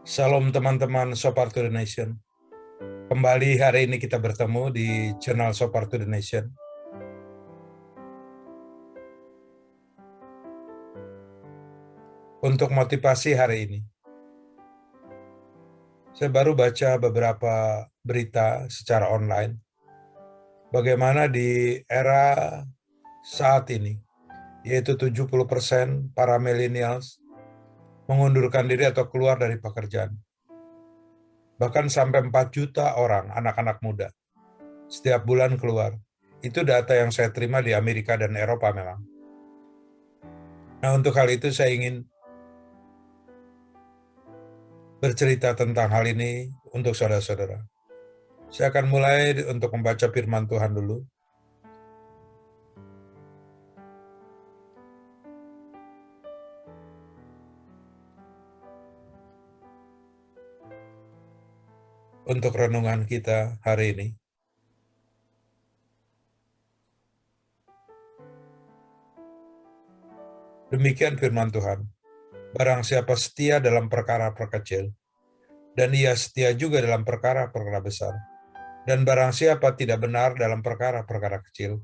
Shalom teman-teman Sopar to the Nation. Kembali hari ini kita bertemu di channel Sopar to the Nation. Untuk motivasi hari ini, saya baru baca beberapa berita secara online. Bagaimana di era saat ini, yaitu 70% para millennials mengundurkan diri atau keluar dari pekerjaan. Bahkan sampai 4 juta orang, anak-anak muda, setiap bulan keluar. Itu data yang saya terima di Amerika dan Eropa memang. Nah, untuk hal itu saya ingin bercerita tentang hal ini untuk saudara-saudara. Saya akan mulai untuk membaca firman Tuhan dulu. Untuk renungan kita hari ini. Demikian firman Tuhan. Barang siapa setia dalam perkara-perkara kecil, dan ia setia juga dalam perkara-perkara besar. Dan barang siapa tidak benar dalam perkara-perkara kecil,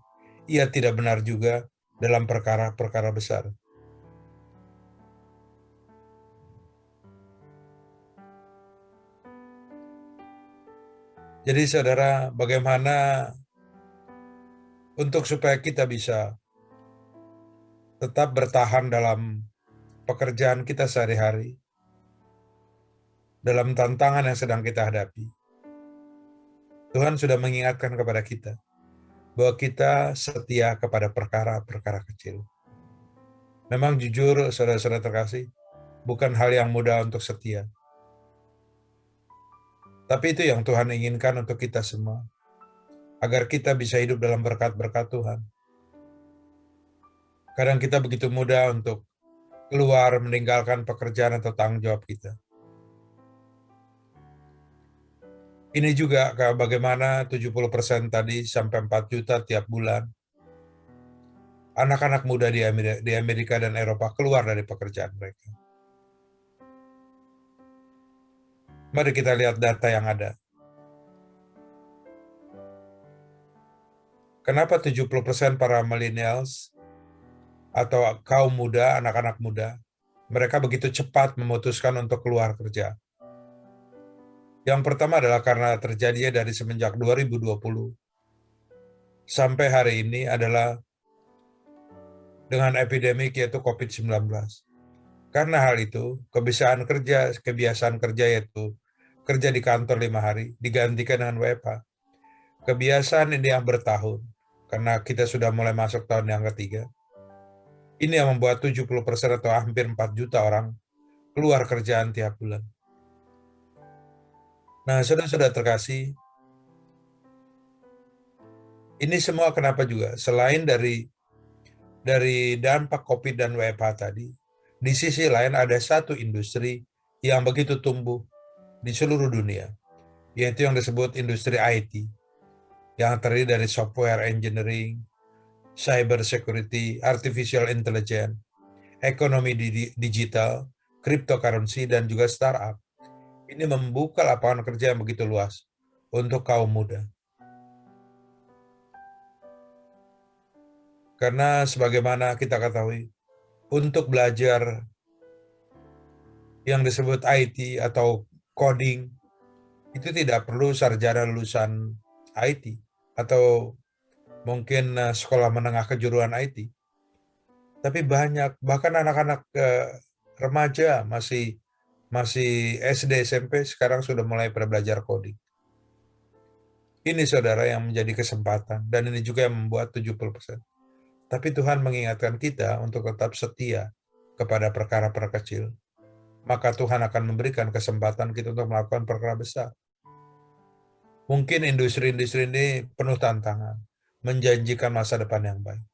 ia tidak benar juga dalam perkara-perkara besar. Jadi saudara, bagaimana untuk supaya kita bisa tetap bertahan dalam pekerjaan kita sehari-hari, dalam tantangan yang sedang kita hadapi. Tuhan sudah mengingatkan kepada kita bahwa kita setia kepada perkara-perkara kecil. Memang jujur, saudara-saudara terkasih, bukan hal yang mudah untuk setia. Tapi itu yang Tuhan inginkan untuk kita semua, agar kita bisa hidup dalam berkat-berkat Tuhan. Kadang kita begitu mudah untuk keluar, meninggalkan pekerjaan atau tanggung jawab kita. Ini juga bagaimana 70% tadi sampai 4 juta tiap bulan. Anak-anak muda di Amerika dan Eropa keluar dari pekerjaan mereka. Mari kita lihat data yang ada. Kenapa 70% para millennials atau kaum muda, anak-anak muda, mereka begitu cepat memutuskan untuk keluar kerja? Yang pertama adalah karena terjadinya dari semenjak 2020 sampai hari ini adalah dengan epidemik yaitu COVID-19. Karena hal itu, kebiasaan kerja yaitu kerja di kantor 5 hari digantikan dengan WFH. Kebiasaan ini yang bertahun, karena kita sudah mulai masuk tahun yang ketiga. Ini yang membuat 70% atau hampir 4 juta orang keluar kerjaan tiap bulan. Nah, saudara-saudara terkasih, ini semua kenapa juga? Selain dari dampak COVID dan WFH tadi, di sisi lain ada satu industri yang begitu tumbuh di seluruh dunia, yaitu yang disebut industri IT, yang terdiri dari software engineering, cyber security, artificial intelligence, ekonomi digital, cryptocurrency, dan juga startup. Ini membuka lapangan kerja yang begitu luas untuk kaum muda. Karena sebagaimana kita ketahui, untuk belajar yang disebut IT atau coding, itu tidak perlu sarjana lulusan IT atau mungkin sekolah menengah kejuruan IT. Tapi banyak, bahkan anak-anak remaja masih SD, SMP, sekarang sudah mulai belajar coding. Ini saudara yang menjadi kesempatan, dan ini juga yang membuat 70%. Tapi Tuhan mengingatkan kita untuk tetap setia kepada perkara-perkara kecil. Maka Tuhan akan memberikan kesempatan kita untuk melakukan perkara besar. Mungkin industri-industri ini penuh tantangan, menjanjikan masa depan yang baik.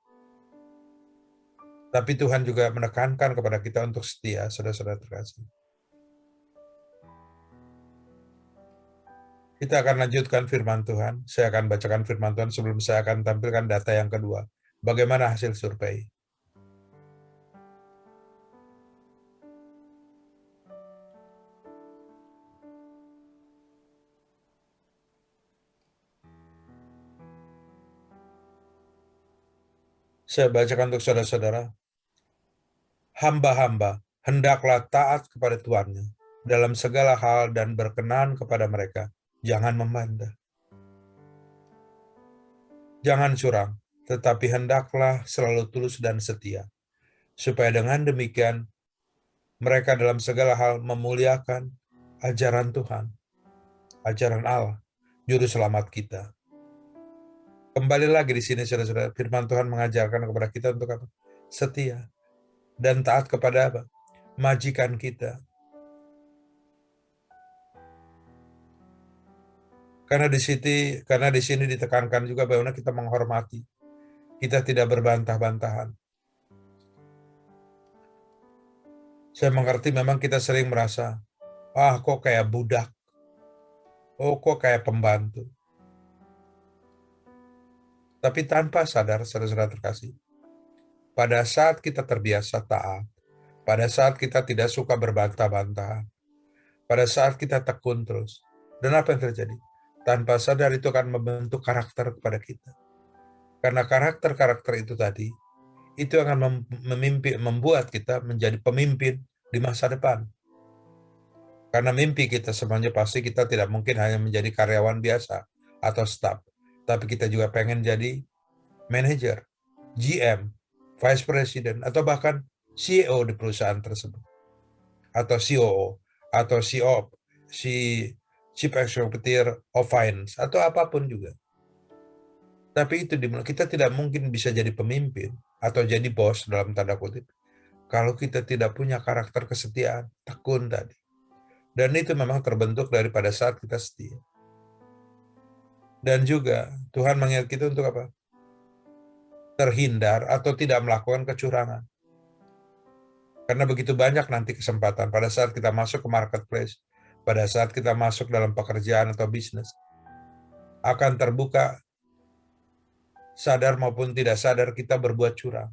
Tapi Tuhan juga menekankan kepada kita untuk setia, saudara-saudara terkasih. Kita akan lanjutkan firman Tuhan. Saya akan bacakan firman Tuhan sebelum saya akan tampilkan data yang kedua. Bagaimana hasil survei? Saya bacakan untuk saudara-saudara. Hamba-hamba hendaklah taat kepada tuannya dalam segala hal dan berkenan kepada mereka. Jangan membantah. Jangan curang, tetapi hendaklah selalu tulus dan setia. Supaya dengan demikian mereka dalam segala hal memuliakan ajaran Tuhan, ajaran Allah, juru selamat kita. Kembali lagi di sini saudara-saudara, firman Tuhan mengajarkan kepada kita untuk apa? Setia dan taat kepada apa? Majikan kita. Karena di sini ditekankan juga bahwa kita menghormati. Kita tidak berbantah-bantahan. Saya mengerti memang kita sering merasa, kok kayak budak. Oh, kok kayak pembantu. Tapi tanpa sadar, saudara-saudara terkasih, pada saat kita terbiasa taat, pada saat kita tidak suka berbantah-bantahan, pada saat kita tekun terus, dan apa yang terjadi? Tanpa sadar itu akan membentuk karakter kepada kita. Karena karakter-karakter itu tadi, itu akan membuat kita menjadi pemimpin di masa depan. Karena mimpi kita semuanya pasti kita tidak mungkin hanya menjadi karyawan biasa atau staff, tapi kita juga pengen jadi manajer, GM, Vice President, atau bahkan CEO di perusahaan tersebut, atau COO, atau CEO, Chief Executive of Finance, atau apapun juga. Tapi itu kita tidak mungkin bisa jadi pemimpin atau jadi bos dalam tanda kutip kalau kita tidak punya karakter kesetiaan, tekun tadi. Dan itu memang terbentuk daripada saat kita setia. Dan juga Tuhan mengingat kita untuk apa? Terhindar atau tidak melakukan kecurangan. Karena begitu banyak nanti kesempatan pada saat kita masuk ke marketplace, pada saat kita masuk dalam pekerjaan atau bisnis, akan terbuka sadar maupun tidak sadar kita berbuat curang.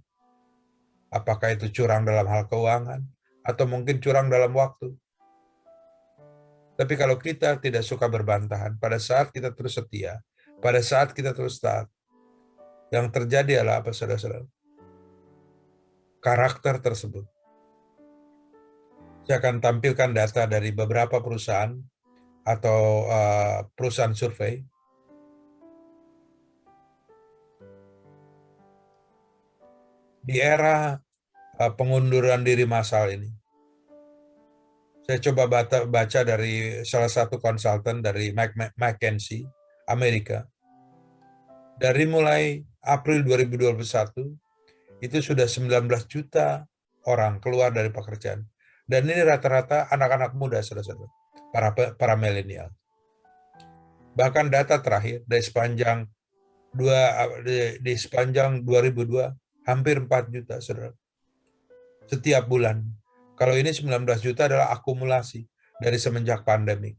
Apakah itu curang dalam hal keuangan, atau mungkin curang dalam waktu. Tapi kalau kita tidak suka berbantahan, pada saat kita terus setia, pada saat kita terus taat, yang terjadi adalah apa, saudara-saudara? Karakter tersebut. Saya akan tampilkan data dari beberapa perusahaan atau perusahaan survei. Di era pengunduran diri massal ini, saya coba baca dari salah satu konsultan dari McKinsey, Amerika. Dari mulai April 2021, itu sudah 19 juta orang keluar dari pekerjaan. Dan ini rata-rata anak-anak muda, saudara-saudara, para milenial. Bahkan data terakhir dari sepanjang 2002, hampir 4 juta, saudara. Setiap bulan. Kalau ini 19 juta adalah akumulasi dari semenjak pandemi.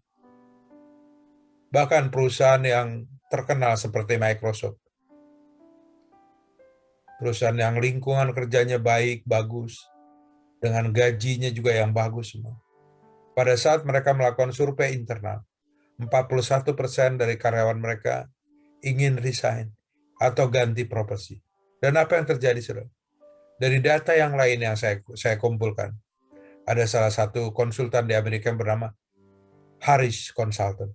Bahkan perusahaan yang terkenal seperti Microsoft, perusahaan yang lingkungan kerjanya baik, bagus, dengan gajinya juga yang bagus semua. Pada saat mereka melakukan survei internal, 41% dari karyawan mereka ingin resign atau ganti profesi. Dan apa yang terjadi, saudara? Dari data yang lain yang saya kumpulkan, ada salah satu konsultan di Amerika yang bernama Harris Consultant.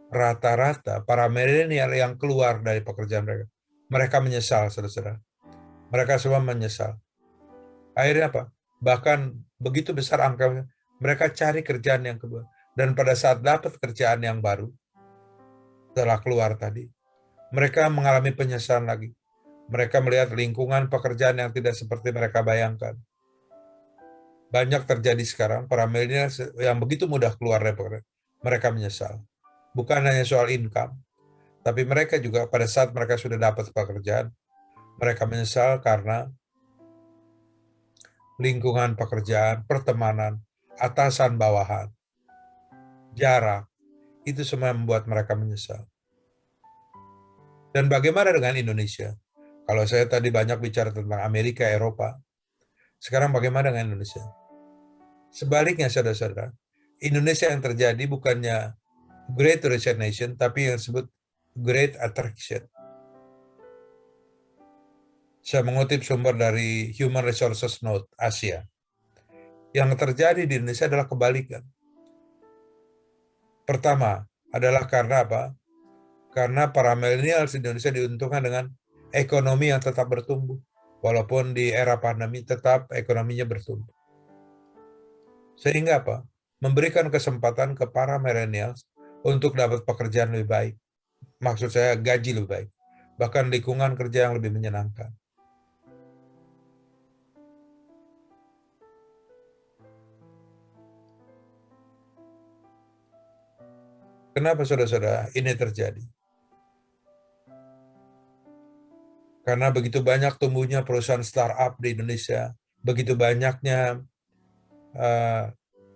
Rata-rata para milenial yang keluar dari pekerjaan mereka menyesal, saudara-saudara. Mereka semua menyesal. Akhirnya apa? Bahkan begitu besar angka, mereka cari kerjaan yang kedua. Dan pada saat dapat kerjaan yang baru, setelah keluar tadi, mereka mengalami penyesalan lagi. Mereka melihat lingkungan pekerjaan yang tidak seperti mereka bayangkan. Banyak terjadi sekarang, para milenial yang begitu mudah keluar dari pekerjaan, mereka menyesal. Bukan hanya soal income, tapi mereka juga pada saat mereka sudah dapat pekerjaan, mereka menyesal karena lingkungan pekerjaan, pertemanan, atasan bawahan, jarak, itu semua membuat mereka menyesal. Dan bagaimana dengan Indonesia? Kalau saya tadi banyak bicara tentang Amerika, Eropa, sekarang bagaimana dengan Indonesia? Sebaliknya, saudara-saudara, Indonesia yang terjadi bukannya Great Resignation, tapi yang disebut Great Attraction. Saya mengutip sumber dari Human Resources Note Asia. Yang terjadi di Indonesia adalah kebalikan. Pertama adalah karena apa? Karena para milenial di Indonesia diuntungkan dengan ekonomi yang tetap bertumbuh. Walaupun di era pandemi tetap ekonominya bertumbuh. Sehingga apa? Memberikan kesempatan ke para millennials untuk dapat pekerjaan lebih baik. Maksud saya gaji lebih baik. Bahkan lingkungan kerja yang lebih menyenangkan. Kenapa saudara-saudara ini terjadi? Karena begitu banyak tumbuhnya perusahaan startup di Indonesia, begitu banyaknya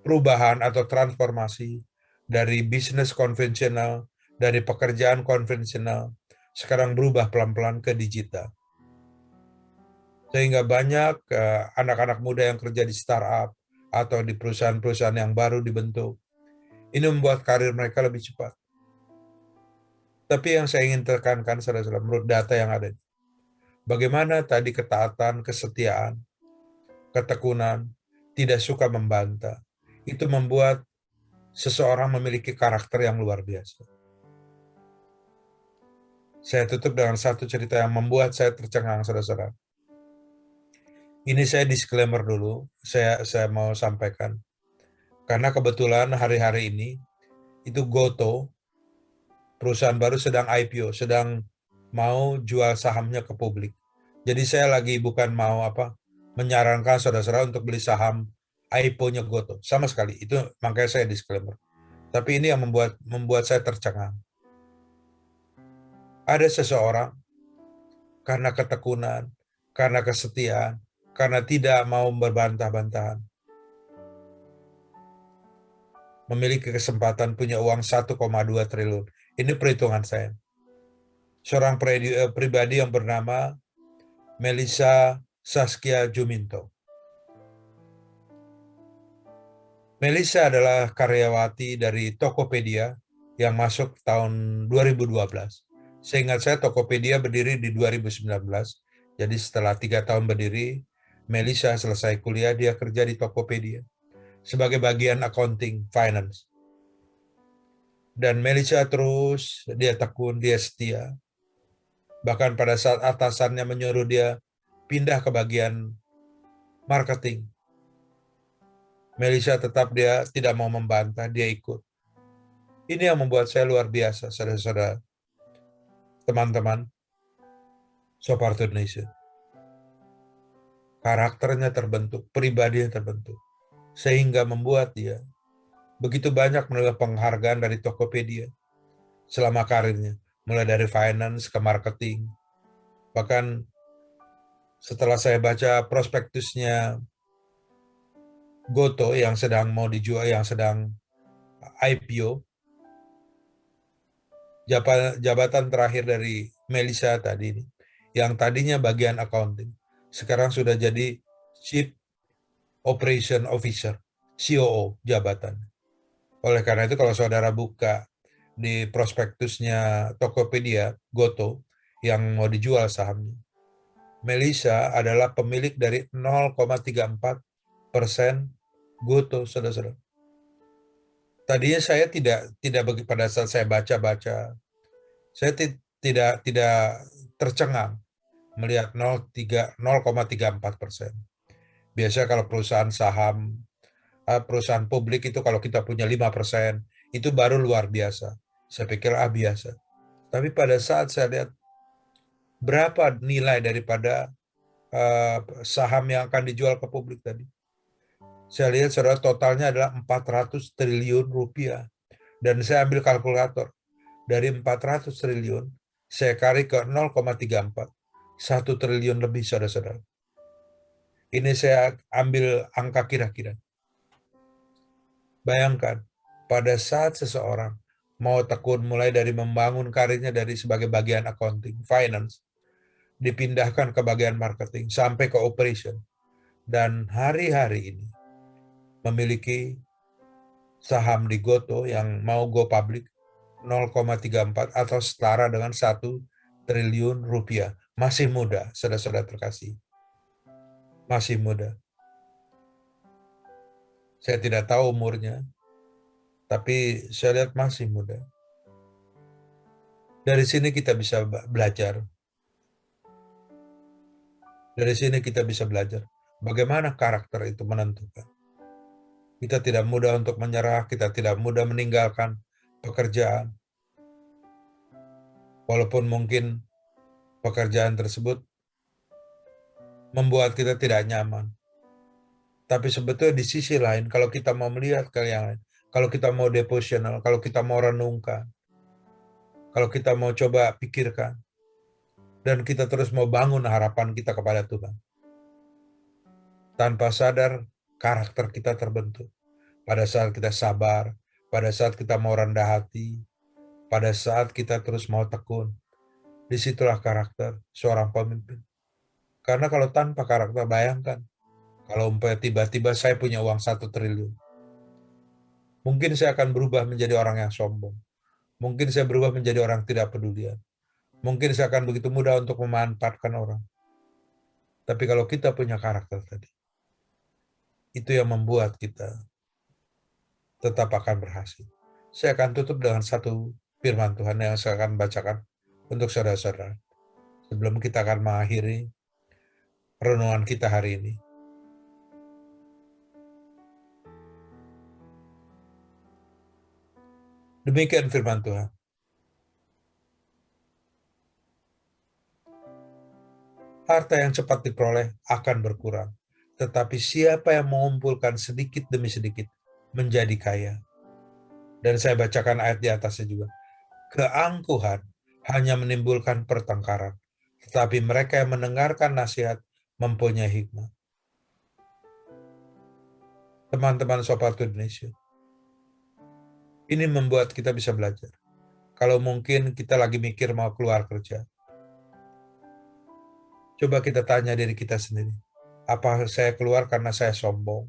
perubahan atau transformasi dari bisnis konvensional, dari pekerjaan konvensional, sekarang berubah pelan-pelan ke digital. Sehingga banyak anak-anak muda yang kerja di startup atau di perusahaan-perusahaan yang baru dibentuk, ini membuat karir mereka lebih cepat. Tapi yang saya ingin tekankan, saudara-saudara, menurut data yang ada, bagaimana tadi ketaatan, kesetiaan, ketekunan, tidak suka membantah, itu membuat seseorang memiliki karakter yang luar biasa. Saya tutup dengan satu cerita yang membuat saya tercengang, saudara-saudara. Ini saya disclaimer dulu, saya mau sampaikan. Karena kebetulan hari-hari ini, itu Goto, perusahaan baru sedang IPO, sedang mau jual sahamnya ke publik. Jadi saya lagi bukan mau menyarankan saudara-saudara untuk beli saham IPO-nya Goto. Sama sekali, itu makanya saya disclaimer. Tapi ini yang membuat saya tercengang. Ada seseorang karena ketekunan, karena kesetiaan, karena tidak mau berbantah-bantahan, memiliki kesempatan punya uang 1,2 triliun. Ini perhitungan saya. Seorang pribadi yang bernama Melissa Saskia Juminto. Melissa adalah karyawati dari Tokopedia yang masuk tahun 2012. Seingat saya Tokopedia berdiri di 2019. Jadi setelah 3 tahun berdiri, Melissa selesai kuliah, dia kerja di Tokopedia sebagai bagian accounting, finance. Dan Melissa terus, dia tekun, dia setia. Bahkan pada saat atasannya menyuruh dia pindah ke bagian marketing, Melissa tetap dia tidak mau membantah, dia ikut. Ini yang membuat saya luar biasa, saudara-saudara, teman-teman, Soparto Indonesia. Karakternya terbentuk, pribadinya terbentuk. Sehingga membuat dia begitu banyak menerima penghargaan dari Tokopedia selama karirnya. Mulai dari finance ke marketing. Bahkan setelah saya baca prospektusnya Goto yang sedang mau dijual, yang sedang IPO, jabatan terakhir dari Melissa tadi ini, yang tadinya bagian accounting, sekarang sudah jadi Chief Operation Officer, COO jabatan. Oleh karena itu kalau saudara buka di prospektusnya Tokopedia, Goto, yang mau dijual sahamnya, Melissa adalah pemilik dari 0,34% Goto, saudara-saudara. Tadinya saya tidak pada saat saya baca, saya tidak tercengang melihat 0,34%. Biasanya kalau perusahaan saham, perusahaan publik itu kalau kita punya 5%, itu baru luar biasa. Saya pikir biasa. Tapi pada saat saya lihat berapa nilai daripada saham yang akan dijual ke publik tadi, saya lihat saudara totalnya adalah 400 triliun rupiah. Dan saya ambil kalkulator. Dari 400 triliun, saya kali ke 0,34. 1 triliun lebih, saudara-saudara. Ini saya ambil angka kira-kira. Bayangkan, pada saat seseorang mau tekun mulai dari membangun karirnya dari sebagai bagian accounting, finance, dipindahkan ke bagian marketing, sampai ke operation. Dan hari-hari ini memiliki saham di Goto yang mau go public 0,34 atau setara dengan 1 triliun rupiah. Masih muda, saudara-saudara terkasih. Masih muda. Saya tidak tahu umurnya, tapi saya lihat masih muda. Dari sini kita bisa belajar. Dari sini kita bisa belajar bagaimana karakter itu menentukan. Kita tidak mudah untuk menyerah, kita tidak mudah meninggalkan pekerjaan. Walaupun mungkin pekerjaan tersebut membuat kita tidak nyaman. Tapi sebetulnya di sisi lain, kalau kita mau melihat ke yang lain, kalau kita mau devotional, kalau kita mau renungkan, kalau kita mau coba pikirkan, dan kita terus mau bangun harapan kita kepada Tuhan. Tanpa sadar, karakter kita terbentuk. Pada saat kita sabar, pada saat kita mau rendah hati, pada saat kita terus mau tekun, disitulah karakter seorang pemimpin. Karena kalau tanpa karakter, bayangkan, kalau umpamanya tiba-tiba saya punya uang 1 triliun, mungkin saya akan berubah menjadi orang yang sombong. Mungkin saya berubah menjadi orang tidak pedulian. Mungkin saya akan begitu mudah untuk memanfaatkan orang. Tapi kalau kita punya karakter tadi, itu yang membuat kita tetap akan berhasil. Saya akan tutup dengan satu firman Tuhan yang saya akan bacakan untuk saudara-saudara. Sebelum kita akan mengakhiri renungan kita hari ini. Demikian firman Tuhan. Harta yang cepat diperoleh akan berkurang. Tetapi siapa yang mengumpulkan sedikit demi sedikit menjadi kaya. Dan saya bacakan ayat di atasnya juga. Keangkuhan hanya menimbulkan pertengkaran. Tetapi mereka yang mendengarkan nasihat mempunyai hikmat. Teman-teman Sobat Indonesia, ini membuat kita bisa belajar. Kalau mungkin kita lagi mikir mau keluar kerja, coba kita tanya diri kita sendiri. Apa saya keluar karena saya sombong?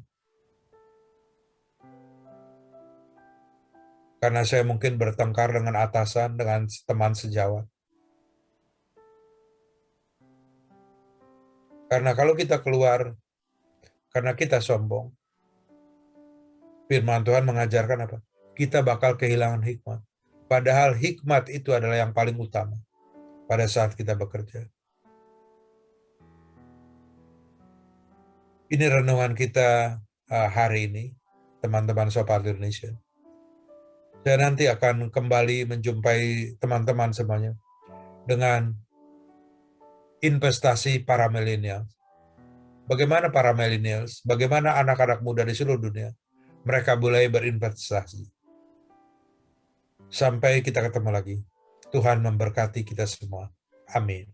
Karena saya mungkin bertengkar dengan atasan, dengan teman sejawat. Karena kalau kita keluar karena kita sombong, firman Tuhan mengajarkan apa? Kita bakal kehilangan hikmat. Padahal hikmat itu adalah yang paling utama pada saat kita bekerja. Ini renungan kita hari ini, teman-teman Sobat Indonesia. Saya nanti akan kembali menjumpai teman-teman semuanya dengan investasi para milenial. Bagaimana para millennials, bagaimana anak-anak muda di seluruh dunia, mereka mulai berinvestasi. Sampai kita ketemu lagi. Tuhan memberkati kita semua. Amin.